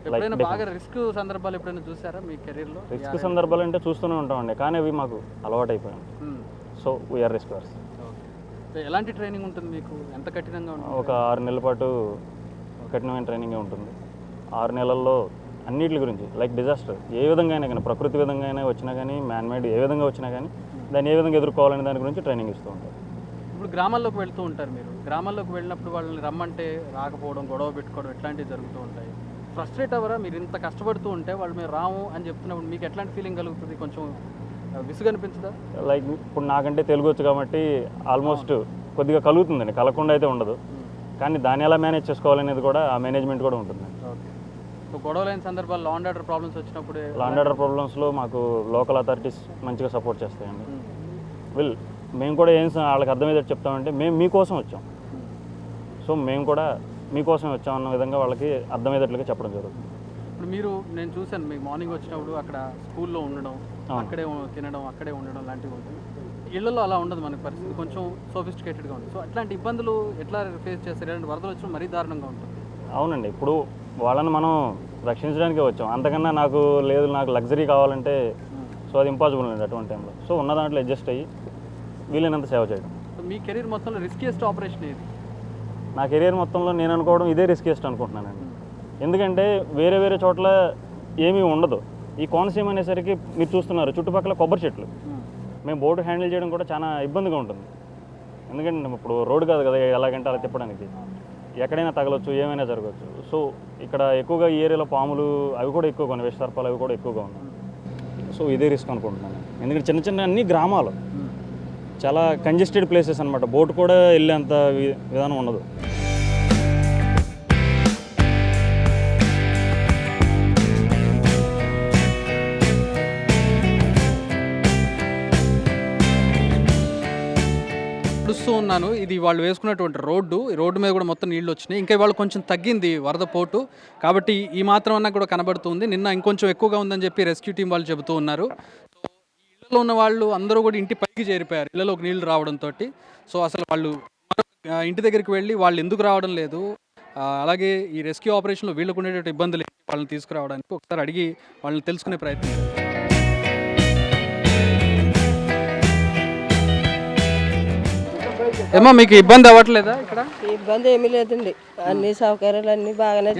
ఎప్పుడైనా బాగా రిస్క్ సందర్భాలు ఎప్పుడైనా చూసారా మీ కెరీర్లో? రిస్క్ సందర్భాలు అంటే చూస్తూనే ఉంటామండి, కానీ అవి మాకు అలవాటు అయిపోయాయి. So we are riskers. ఎలాంటి ట్రైనింగ్ ఉంటుంది మీకు, ఎంత కఠినంగా ఉంటుంది? ఒక 6 నెలల పాటు కఠినమైన ట్రైనింగే ఉంటుంది. 6 నెలల్లో అన్నిటి గురించి లైక్ డిజాస్టర్ ఏ విధంగా అయినా కానీ, ప్రకృతి విధంగా అయినా వచ్చినా కానీ, మ్యాన్మేడ్ ఏ విధంగా వచ్చినా కానీ దాన్ని ఏ విధంగా ఎదుర్కోవాలనే దాని గురించి ట్రైనింగ్ ఇస్తూ ఉంటారు. ఇప్పుడు గ్రామాల్లోకి వెళ్తూ ఉంటారు మీరు, గ్రామాల్లోకి వెళ్ళినప్పుడు వాళ్ళని రమ్మంటే రాకపోవడం, గొడవ పెట్టుకోవడం ఇట్లాంటివి జరుగుతూ ఉంటాయి. ఫ్రస్ట్రేట్ అవ్వరా మీరు? ఇంత కష్టపడుతూ ఉంటే వాళ్ళు మేము రాము అని చెప్తున్నప్పుడు మీకు ఎట్లాంటి ఫీలింగ్ కలుగుతుంది? కొంచెం విసుగు అనిపించదా? లైక్ ఇప్పుడు నాకంటే తెలుగు వచ్చు కాబట్టి ఆల్మోస్ట్ కొద్దిగా కలుగుతుందండి, కలగకుండా అయితే ఉండదు. కానీ దాన్ని ఎలా మేనేజ్ చేసుకోవాలనేది కూడా ఆ మేనేజ్మెంట్ కూడా ఉంటుంది. ఓకే, సో గొడవలైన సందర్భాలు, లా అండ్ ఆర్డర్ ప్రాబ్లమ్స్ వచ్చినప్పుడు లా అండ్ ఆర్డర్ ప్రాబ్లమ్స్లో మాకు లోకల్ అథారిటీస్ మంచిగా సపోర్ట్ చేస్తాయండి. మేము కూడా ఏం వాళ్ళకి అర్థమయ్యేటట్టు చెప్తామంటే మేము మీకోసం వచ్చాం, సో మేము కూడా మీకోసం వచ్చాం అన్న విధంగా వాళ్ళకి అర్థమయ్యేటట్లుగా చెప్పడం జరుగుతుంది. ఇప్పుడు మీరు, నేను చూశాను మీకు మార్నింగ్ వచ్చినప్పుడు అక్కడ స్కూల్లో ఉండడం, అక్కడే తినడం, అక్కడే ఉండడం లాంటివి ఉంటుంది. ఇళ్లలో అలా ఉండదు, మనకి పరిస్థితి కొంచెం సోఫిస్టికేటెడ్గా ఉంటుంది. సో అట్లాంటి ఇబ్బందులు ఎట్లా ఫేస్ చేస్తారు? ఇలాంటి వరదలు వచ్చిన మరీ దారుణంగా ఉంటుంది. అవునండి, ఇప్పుడు వాళ్ళని మనం రక్షించడానికే వచ్చాం, అంతకన్నా నాకు లేదు, నాకు లగ్జరీ కావాలంటే సో అది ఇంపాసిబుల్ అండి అటువంటి టైంలో. సో ఉన్న దాంట్లో అడ్జస్ట్ అయ్యి వీలైనంత సేవ చేయడం. సో మీ కెరీర్ మొత్తంలో రిస్కియెస్ట్ ఆపరేషన్ ఏది? నా కెరీర్ మొత్తంలో నేను అనుకోవడం ఇదే రిస్కియెస్ట్ అనుకుంటున్నానండి. ఎందుకంటే వేరే వేరే చోట్ల ఏమీ ఉండదు. ఈ కోనసీమ అనేసరికి మీరు చూస్తున్నారు చుట్టుపక్కల కొబ్బరి చెట్లు. మేము బోటు హ్యాండిల్ చేయడం కూడా చాలా ఇబ్బందిగా ఉంటుంది, ఎందుకంటే ఇప్పుడు రోడ్డు కాదు కదా ఎలాగంటే అలా తిప్పడానికి, ఎక్కడైనా తగలొచ్చు, ఏమైనా జరగవచ్చు. సో ఇక్కడ ఎక్కువగా ఈ ఏరియాలో పాములు అవి కూడా ఎక్కువగా ఉన్నాయి, విష సర్పాలు అవి కూడా ఎక్కువగా ఉన్నాయి. సో ఇదే రిస్క్ అనుకుంటున్నాను, ఎందుకంటే చిన్న చిన్న అన్ని గ్రామాలు, చాలా కంజెస్టెడ్ ప్లేసెస్ అనమాట, బోట్ కూడా వెళ్ళేంత విధానం ఉండదు. చూస్తూ ఉన్నాను, ఇది వాళ్ళు వేసుకున్నటువంటి రోడ్డు. ఈ రోడ్డు మీద కూడా మొత్తం నీళ్ళు వచ్చినాయి. ఇంకా వాళ్ళు కొంచెం తగ్గింది వరద పోటు, కాబట్టి ఈ మాత్రం అన్నా కూడా కనబడుతుంది. నిన్న ఇంకొంచెం ఎక్కువగా ఉందని చెప్పి రెస్క్యూ టీం వాళ్ళు చెబుతూ ఉన్నారు. సో ఈ ఇళ్లలో ఉన్న వాళ్ళు అందరూ కూడా ఇంటి పైకి చేరిపోయారు ఇళ్లలోకి నీళ్లు రావడంతో. సో అసలు వాళ్ళు ఇంటి దగ్గరికి వెళ్ళి వాళ్ళు ఎందుకు రావడం లేదు, అలాగే ఈ రెస్క్యూ ఆపరేషన్లో వీళ్ళకు ఉండేటువంటి ఇబ్బందులు వాళ్ళని తీసుకురావడానికి ఒకసారి అడిగి వాళ్ళని తెలుసుకునే ప్రయత్నం చేస్తారు. ఏమో మీకు ఇబ్బంది అవ్వట్లేదా ఇక్కడ? ఇబ్బంది ఏమీ లేదండి, అన్ని సౌకర్యాలు అన్నీ బాగానే.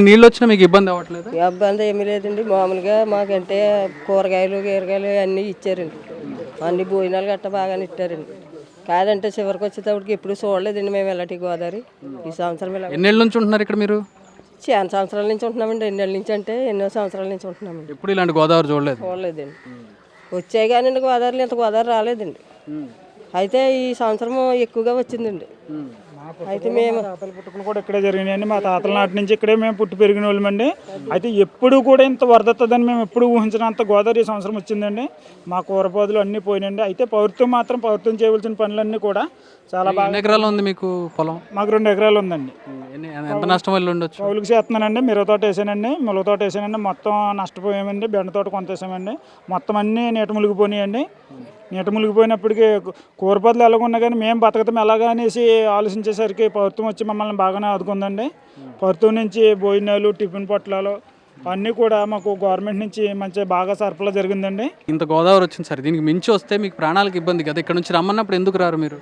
నీళ్ళు వచ్చినా మీకు ఇబ్బంది అవ్వట్లేదు? ఇబ్బంది ఏమీ లేదండి, మామూలుగా మాకంటే కూరగాయలు గీరగాయలు అన్నీ ఇచ్చారండి, అన్ని భోజనాలు గట్ట బాగానే ఇచ్చారండి. కాదంటే చివరికి వచ్చేటప్పటికి ఎప్పుడు చూడలేదండి మేము ఇలాంటి గోదావరి. ఈ సంవత్సరం ఇలా ఎన్నేళ్ళ నుంచి ఉంటున్నారు ఇక్కడ మీరు? చాలా సంవత్సరాల నుంచి ఉంటున్నామండి. ఎన్నేళ్ళ నుంచి అంటే ఎన్నో సంవత్సరాల నుంచి ఉంటున్నామండి. ఎప్పుడు ఇలాంటి గోదావరి చూడలేదండి. వచ్చాయి కానీ గోదావరి ఇంత గోదావరి రాలేదండి. అయితే ఈ సంవత్సరం ఎక్కువగా వచ్చిందండి. అయితే మేము తాతల పుట్టుకలు కూడా ఇక్కడే జరిగినాయండి, మా తాతల నాటి నుంచి ఇక్కడే మేము పుట్టి పెరిగిన వాళ్ళమండి. అయితే ఎప్పుడు కూడా ఇంత వరద వస్తుందని మేము ఎప్పుడు ఊహించినంత గోదావరి ఈ సంవత్సరం వచ్చిందండి. మా కూరపోదులు అన్నీ పోయినండి. అయితే ప్రభుత్వం చేయవలసిన పనులన్నీ కూడా చాలా బాగా. ఎన్ని ఎకరాలు ఉంది మీకు పొలం? మాకు 2 ఎకరాలు ఉందండి. ఎంత నష్టం వల్ల ఉండొచ్చు? కౌలుకి చేస్తున్నానండి, మిరప తోట వేసానండి, ములగ తోట వేసానండి. మొత్తం నష్టపోయామండి. బెండ తోట కొంత వేసామండి. మొత్తం అన్నీ నీట మునిగిపోయినాయండి. నీట మునిగిపోయినప్పటికీ కూరపోతులు ఎలాగున్నా కానీ మేము బతకతం ఎలాగా అనేసి ఆలోచించేసరికి ప్రభుత్వం వచ్చి మమ్మల్ని బాగానే ఆదుకుందండి. ప్రభుత్వం నుంచి భోజనాలు, టిఫిన్ పొట్లాలు అన్నీ కూడా మాకు గవర్నమెంట్ నుంచి మంచిగా బాగా సరఫరా జరిగిందండి. ఇంత గోదావరి వచ్చింది సార్, దీనికి మించి వస్తే మీకు ప్రాణాలకు ఇబ్బంది కదా. ఇక్కడ నుంచి రమ్మన్నప్పుడు ఎందుకు రారు మీరు?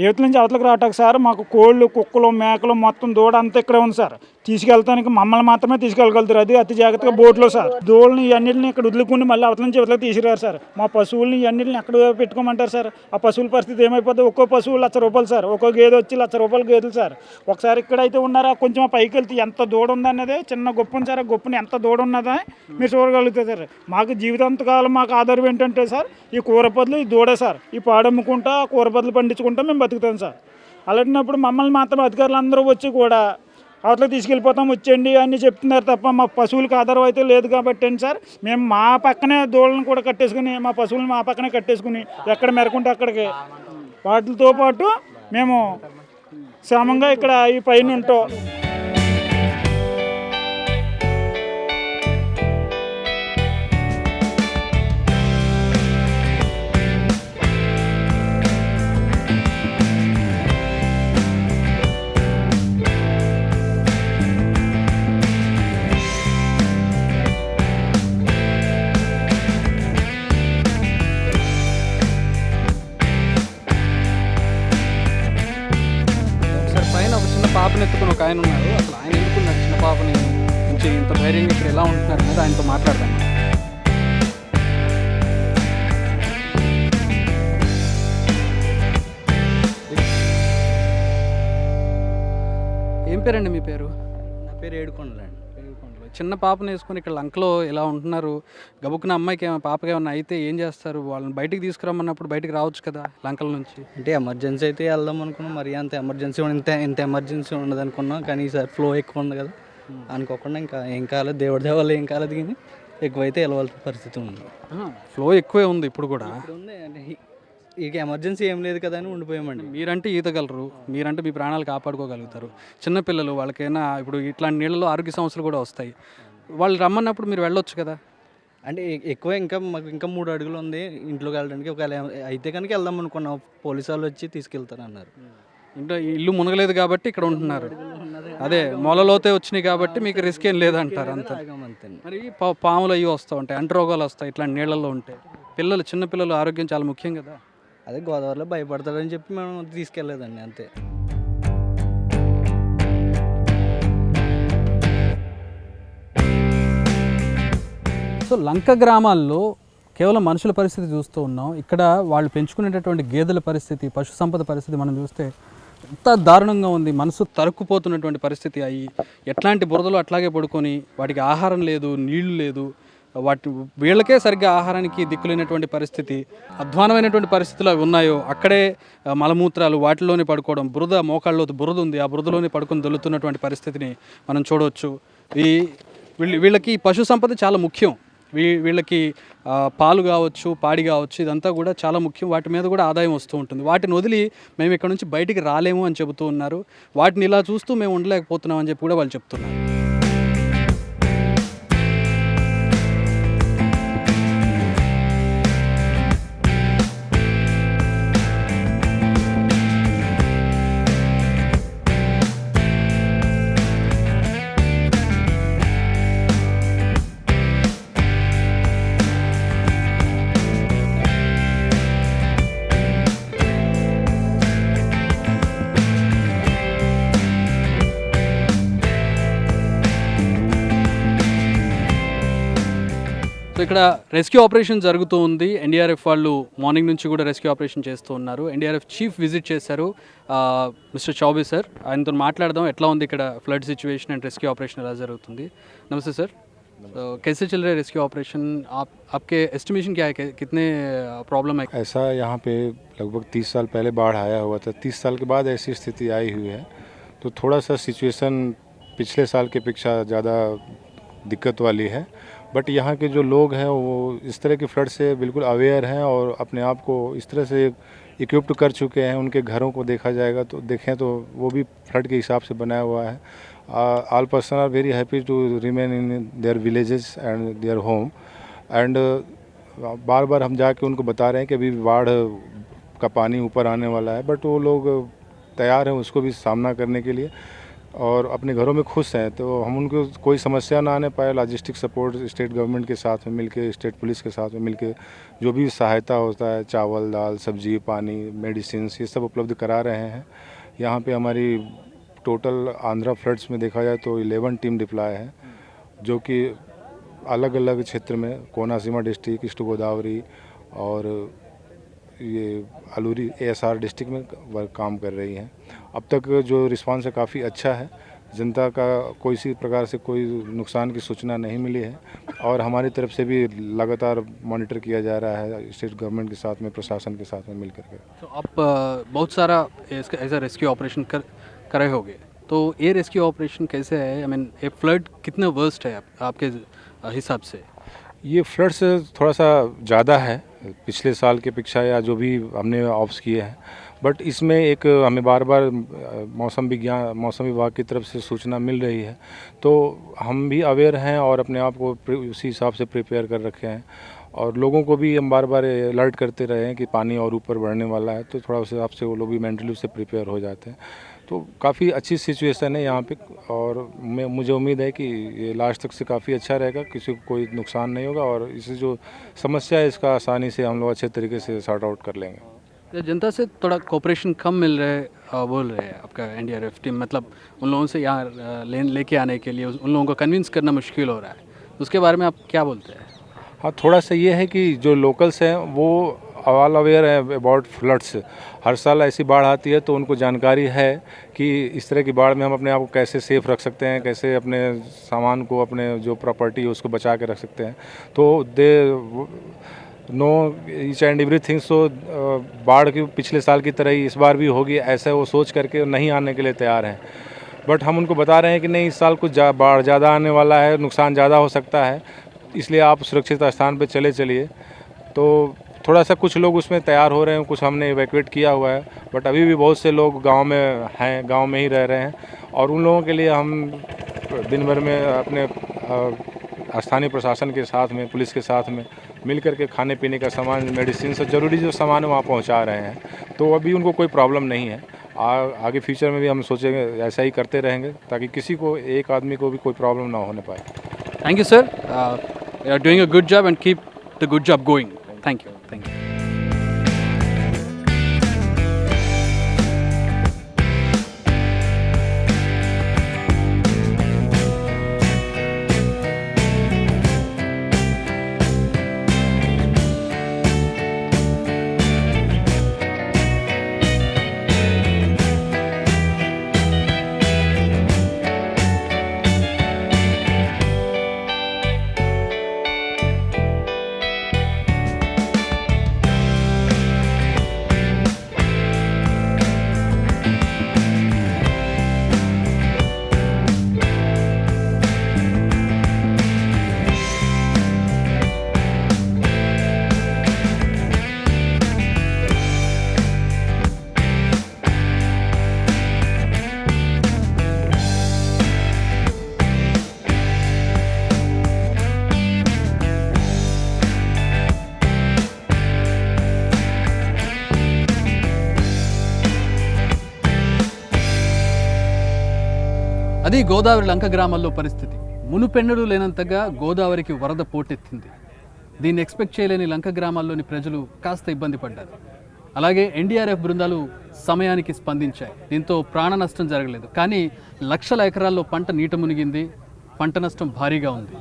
యువత నుంచి అవతలకు రావటానికి సార్ మాకు కోళ్ళు, కుక్కలు, మేకలు మొత్తం దూడ అంతా ఇక్కడే ఉంది సార్. తీసుకెళ్తానికి మమ్మల్ని మాత్రమే తీసుకెళ్ళగలుగుతారు. అది అతి జాగ్రత్తగా బోట్లో సార్. దోళ్ళని ఇవన్నిటిని ఇక్కడ వదులుకుని మళ్ళీ అవతల నుంచి ఇవతలకి తీసుకురారు సార్. మా పశువుల్ని ఇవన్నిటిని ఎక్కడ పెట్టుకోమంటారు సార్? ఆ పశువుల పరిస్థితి ఏమైపోతుంది? ఒక్కో పశువు ₹1,00,000 సార్, ఒక్కో గేదె వచ్చి ₹1,00,000 గేదెలు సార్. ఒకసారి ఇక్కడైతే ఉన్నారా కొంచెం పైకి వెళ్తే ఎంత దూడ ఉందన్నదే చిన్న గొప్ప ఉంది సార్. ఆ గొప్పని ఎంత దూడ ఉన్నదా మీరు చూడగలుగుతారు సార్. మాకు జీవితాంతకాలం మాకు ఆధారం ఏంటంటే సార్ ఈ కూర బదులు ఈ దూడే సార్. ఈ పాడమ్ముకుంటా కూర బదులు పండించుకుంటా మేము బతుకుతాం సార్. అలాంటినప్పుడు మమ్మల్ని మాత్రం అధికారులు అందరూ వచ్చి కూడా అవతల తీసుకెళ్ళిపోతాం వచ్చేయండి అని చెప్తున్నారు తప్ప మా పశువులకు ఆధారం అయితే లేదు కాబట్టి అండి సార్. మేము మా పక్కనే దూడలను కూడా కట్టేసుకుని మా పశువులను మా పక్కనే కట్టేసుకుని ఎక్కడ మెరకుంటే అక్కడికి వాటితో పాటు మేము శ్రమంగా ఇక్కడ ఈ పైన ఉంటాం. పైన ఒక చిన్న పాపని ఎత్తుకుని ఒక ఆయన ఉన్నారు. అసలు ఆయన ఎందుకున్నారు చిన్న పాపని నుంచి ఇంత ధైర్యంగా ఇక్కడ ఎలా ఉంటున్నారు అనేది ఆయనతో మాట్లాడదాం. ఏం పేరండి మీ పేరు? నా పేరు ఏడుకొండలండి. చిన్న పాపను వేసుకొని ఇక్కడ లంకలో ఎలా ఉంటున్నారు? గబుక్కున అమ్మాయికి పాపకి ఏమన్నా అయితే ఏం చేస్తారు? వాళ్ళని బయటికి తీసుకురమ్మన్నప్పుడు బయటికి రావచ్చు కదా లంకల నుంచి. అంటే ఎమర్జెన్సీ అయితే వెళ్దాం అనుకున్నాం. మరి అంత ఎమర్జెన్సీ ఇంత ఎమర్జెన్సీ ఉండదు అనుకున్నాం. కానీ ఈసారి ఫ్లో ఎక్కువ ఉంది కదా అనుకోకుండా ఇంకా ఏం కాలేదు, దేవుడి దేవాళ్ళు ఏం కాలేదు. కానీ ఎక్కువైతే వెళ్ళవలసిన పరిస్థితి ఉంది. ఫ్లో ఎక్కువే ఉంది ఇప్పుడు కూడా. ఉంది అంటే ఇక ఎమర్జెన్సీ ఏం లేదు కదా అని ఉండిపోయామండి. మీరంటే ఈతగలరు, మీరంటే మీ ప్రాణాలు కాపాడుకోగలుగుతారు. చిన్నపిల్లలు వాళ్ళకైనా ఇప్పుడు ఇట్లాంటి నీళ్ళలో ఆరోగ్య సమస్యలు కూడా వస్తాయి. వాళ్ళు రమ్మన్నప్పుడు మీరు వెళ్ళొచ్చు కదా. అంటే ఎక్కువ ఇంకా మాకు ఇంకా 3 అడుగులు ఉంది ఇంట్లోకి వెళ్ళడానికి. ఒకవేళ అయితే కనుక వెళ్దాం అనుకున్నాం. పోలీసు వాళ్ళు వచ్చి తీసుకెళ్తారు అన్నారు. ఇంట్లో ఇల్లు మునగలేదు కాబట్టి ఇక్కడ ఉంటున్నారు. అదే మొలలోతే వచ్చినాయి కాబట్టి మీకు రిస్క్ ఏం లేదంటారు అంత. మరి పాములు అవి వస్తూ ఉంటాయి, అంటురోగాలు వస్తాయి ఇట్లాంటి నీళ్ళల్లో ఉంటే. పిల్లలు చిన్నపిల్లలు ఆరోగ్యం చాలా ముఖ్యం కదా. అదే గోదావరిలో భయపడతారని చెప్పి మేము తీసుకెళ్ళలేదండి అంతే. సో లంక గ్రామాల్లో కేవలం మనుషుల పరిస్థితి చూస్తూ ఉన్నాం. ఇక్కడ వాళ్ళు పెంచుకునేటటువంటి గేదెల పరిస్థితి, పశు సంపద పరిస్థితి మనం చూస్తే ఎంత దారుణంగా ఉంది. మనసు తరుక్కుపోతున్నటువంటి పరిస్థితి అయ్యి ఎట్లాంటి బురదలు అట్లాగే పడుకొని వాటికి ఆహారం లేదు, నీళ్లు లేదు, వీళ్ళకే సరిగ్గా ఆహారానికి దిక్కులేనటువంటి పరిస్థితి, అధ్వానమైనటువంటి పరిస్థితులు అవి ఉన్నాయో అక్కడే మలమూత్రాలు వాటిలోనే పడుకోవడం, బురద మోకాళ్ళలో బురద ఉంది, ఆ బురదలోనే పడుకొని దొల్లుతున్నటువంటి పరిస్థితిని మనం చూడవచ్చు. వీళ్ళకి పశు సంపద చాలా ముఖ్యం. వీళ్ళకి పాలు కావచ్చు, పాడి కావచ్చు, ఇదంతా కూడా చాలా ముఖ్యం. వాటి మీద కూడా ఆదాయం వస్తూ ఉంటుంది. వాటిని వదిలి మేము ఇక్కడ నుంచి బయటికి రాలేము అని చెబుతూ ఉన్నారు. వాటిని ఇలా చూస్తూ మేము ఉండలేకపోతున్నాం అని చెప్పి కూడా వాళ్ళు చెప్తున్నారు. సో ఇక్కడ రెస్క్యూ ఆపరేషన్ జరుగుతూ ఉంది. ఎన్డీఆర్ఎఫ్ వాళ్ళు మార్నింగ్ నుంచి కూడా రెస్క్యూ ఆపరేషన్ చేస్తూ ఉన్నారు. ఎన్డీఆర్ఎఫ్ చీఫ్ విజిట్ చేశారు మిస్టర్ చౌబే సార్. ఆయనతో మాట్లాడదాం ఎట్లా ఉంది ఇక్కడ flood situation and rescue operation ఎలా జరుగుతుంది. నమస్తే సార్. कैसे चल रहे रेस्क्यू ऑपरेशन? आपके एस्टिमेशन क्या है, कितने प्रॉब्लम है? ऐसा यहाँ पे लगभग 30 साल पहले बाढ़ आया हुआ था. 30 साल के बाद ऐसी स्थिति आई हुई है. तो थोड़ा सा सिचुएशन पिछले साल की अपेक्षा ज़्यादा दिक्कत वाली है. बट यहाँ के जो लोग हैं वो इस तरह के फ्लड से बिल्कुल अवेयर हैं और अपने आप को इस तरह से इक्विप्ड कर चुके हैं. उनके घरों को देखा जाएगा तो देखें तो वो भी फ्लड के हिसाब से बनाया हुआ है. All person are very happy to remain in their villages and their home. And बार बार हम जाके उनको बता रहे हैं कि अभी बाढ़ का पानी ऊपर आने वाला है. बट वो लोग तैयार हैं उसको भी सामना करने के लिए और अपने घरों में खुश हैं. तो हम उनको कोई समस्या ना आने पाए. लॉजिस्टिक सपोर्ट स्टेट गवर्नमेंट के साथ में मिलके, स्टेट पुलिस के साथ में मिलके जो भी सहायता होता है, चावल, दाल, सब्जी, पानी, मेडिसिन, ये सब उपलब्ध करा रहे हैं. यहाँ पे हमारी टोटल आंध्रा फ्लड्स में देखा जाए तो 11 टीम डिप्लॉय है, जो कि अलग अलग क्षेत्र में कोनासीमा डिस्ट्रिक्ट, ईस्ट गोदावरी और ये अलूरी ASR डिस्ट्रिक्ट में काम कर रही हैं। अब तक जो रिस्पांस है काफ़ी अच्छा है, जनता का कोई सी प्रकार से कोई नुकसान की सूचना नहीं मिली है और हमारी तरफ से भी लगातार मॉनिटर किया जा रहा है स्टेट गवर्नमेंट के साथ में, प्रशासन के साथ में मिल करके। तो आप बहुत सारा ऐसा रेस्क्यू ऑपरेशन कर रहे होगे, तो ये रेस्क्यू ऑपरेशन कैसे है? आई मीन ये फ्लड कितना वर्स्ट है आपके हिसाब से? ये फ्लड से थोड़ा सा ज़्यादा है पिछले साल के अपेक्षा या जो भी हमने ऑप्स किए हैं, बट इसमें एक हमें बार बार मौसम विभाग की तरफ से सूचना मिल रही है, तो हम भी अवेयर हैं और अपने आप को उसी हिसाब से प्रिपेयर कर रखे हैं और लोगों को भी हम बार बार अलर्ट करते रहे हैं कि पानी और ऊपर बढ़ने वाला है, तो थोड़ा उस हिसाब से वो लोग भी मेंटली उससे प्रिपेयर हो जाते हैं। तो काफ़ी अच्छी सिचुएशन है यहाँ पे और मुझे उम्मीद है कि ये लास्ट तक से काफ़ी अच्छा रहेगा, किसी को कोई नुकसान नहीं होगा और इससे जो समस्या है इसका आसानी से हम लोग अच्छे तरीके से सॉर्ट आउट कर लेंगे। जनता से थोड़ा कोऑपरेशन कम मिल रहा है बोल रहे हैं आपका NDRF टीम, मतलब उन लोगों से यहाँ लेके आने के लिए उन लोगों को कन्विंस करना मुश्किल हो रहा है, उसके बारे में आप क्या बोलते हैं? हाँ, थोड़ा सा ये है कि जो लोकल्स हैं वो ऑल अवेयर है अबाउट फ्लड्स। हर साल ऐसी बाढ़ आती है तो उनको जानकारी है कि इस तरह की बाढ़ में हम अपने आप को कैसे सेफ रख सकते हैं, कैसे अपने सामान को, अपने जो प्रॉपर्टी है उसको बचा के रख सकते हैं। तो they know each and everything. So बाढ़ की पिछले साल की तरह ही इस बार भी होगी, ऐसा वो सोच करके नहीं आने के लिए तैयार हैं। बट हम उनको बता रहे हैं कि नहीं, इस साल कुछ बाढ़ ज़्यादा आने वाला है, नुकसान ज़्यादा हो सकता है, इसलिए आप सुरक्षित स्थान पर चलिए। तो थोड़ा सा कुछ लोग उसमें तैयार हो रहे हैं, कुछ हमने इवैक्यूएट किया हुआ है, बट अभी भी बहुत से लोग गांव में हैं, गांव में ही रह रहे हैं और उन लोगों के लिए हम दिन भर में अपने स्थानीय प्रशासन के साथ में, पुलिस के साथ में मिल करके खाने पीने का सामान, मेडिसिन से ज़रूरी जो सामान है वहाँ पहुँचा रहे हैं। तो अभी उनको कोई प्रॉब्लम नहीं है। आगे फ्यूचर में भी हम सोचेंगे ऐसा ही करते रहेंगे ताकि किसी को, एक आदमी को भी कोई प्रॉब्लम ना होने पाए। Thank you sir, you are doing a good job and keep the good job going. Thank you. అది గోదావరి లంక గ్రామాల్లో పరిస్థితి. మునుపెన్నడూ లేనంతగా గోదావరికి వరద పోటెత్తింది. దీన్ని ఎక్స్పెక్ట్ చేయలేని లంక గ్రామాల్లోని ప్రజలు కాస్త ఇబ్బంది పడ్డారు. అలాగే NDRF బృందాలు సమయానికి స్పందించాయి. దీంతో ప్రాణ నష్టం జరగలేదు, కానీ లక్షల ఎకరాల్లో పంట నీట మునిగింది. పంట నష్టం భారీగా ఉంది.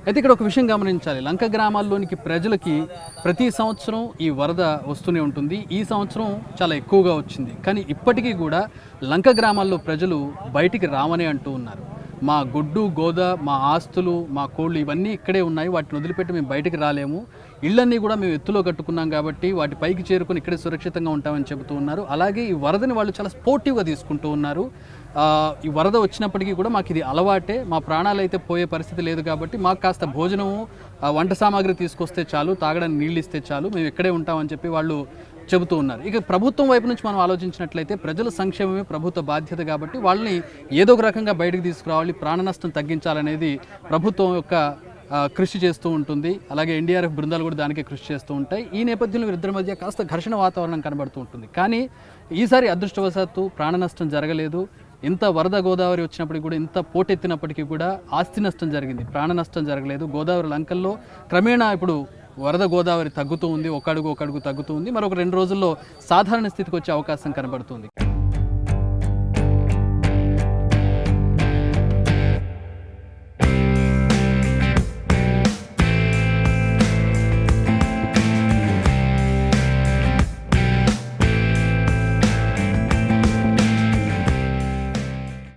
అయితే ఇక్కడ ఒక విషయం గమనించాలి, లంక గ్రామాల్లోనికి ప్రజలకి ప్రతి సంవత్సరం ఈ వరద వస్తూనే ఉంటుంది. ఈ సంవత్సరం చాలా ఎక్కువగా వచ్చింది, కానీ ఇప్పటికీ కూడా లంక గ్రామాల్లో ప్రజలు బయటికి రావనే అంటూ ఉన్నారు. మా గొడ్డు గోద, మా ఆస్తులు, మా కోళ్ళు ఇవన్నీ ఇక్కడే ఉన్నాయి, వాటిని వదిలిపెట్టి మేము బయటికి రాలేము, ఇళ్ళన్నీ కూడా మేము ఎత్తులో కట్టుకున్నాం కాబట్టి వాటి పైకి చేరుకుని ఇక్కడే సురక్షితంగా ఉంటామని చెబుతూ ఉన్నారు. అలాగే ఈ వరదని వాళ్ళు చాలా స్పోర్టివ్గా తీసుకుంటూ ఉన్నారు. ఈ వరద వచ్చినప్పటికీ కూడా మాకు ఇది అలవాటే, మా ప్రాణాలు అయితే పోయే పరిస్థితి లేదు కాబట్టి మాకు కాస్త భోజనము, వంట సామాగ్రి తీసుకొస్తే చాలు, తాగడానికి నీళ్ళు ఇస్తే చాలు, మేము ఇక్కడే ఉంటామని చెప్పి వాళ్ళు చెబుతూ ఉన్నారు. ఇక ప్రభుత్వం వైపు నుంచి మనం ఆలోచించినట్లయితే ప్రజల సంక్షేమమే ప్రభుత్వ బాధ్యత కాబట్టి వాళ్ళని ఏదో ఒక రకంగా బయటకు తీసుకురావాలి, ప్రాణ నష్టం తగ్గించాలనేది ప్రభుత్వం యొక్క కృషి చేస్తూ ఉంటుంది. అలాగే NDRF బృందాలు కూడా దానికే కృషి చేస్తూ ఉంటాయి. ఈ నేపథ్యంలో వీరిద్దరి మధ్య కాస్త ఘర్షణ వాతావరణం కనబడుతూ ఉంటుంది. కానీ ఈసారి అదృష్టవశాత్తు ప్రాణ నష్టం జరగలేదు. ఇంత వరద గోదావరి వచ్చినప్పటికీ కూడా, ఇంత పోటెత్తినప్పటికీ కూడా ఆస్తి నష్టం జరిగింది, ప్రాణ నష్టం జరగలేదు. గోదావరి లంకల్లో క్రమేణా ఇప్పుడు వరద గోదావరి తగ్గుతూ ఉంది, ఒక అడుగు తగ్గుతూ ఉంది. మరొక 2 రోజుల్లో సాధారణ స్థితికి వచ్చే అవకాశం కనబడుతుంది.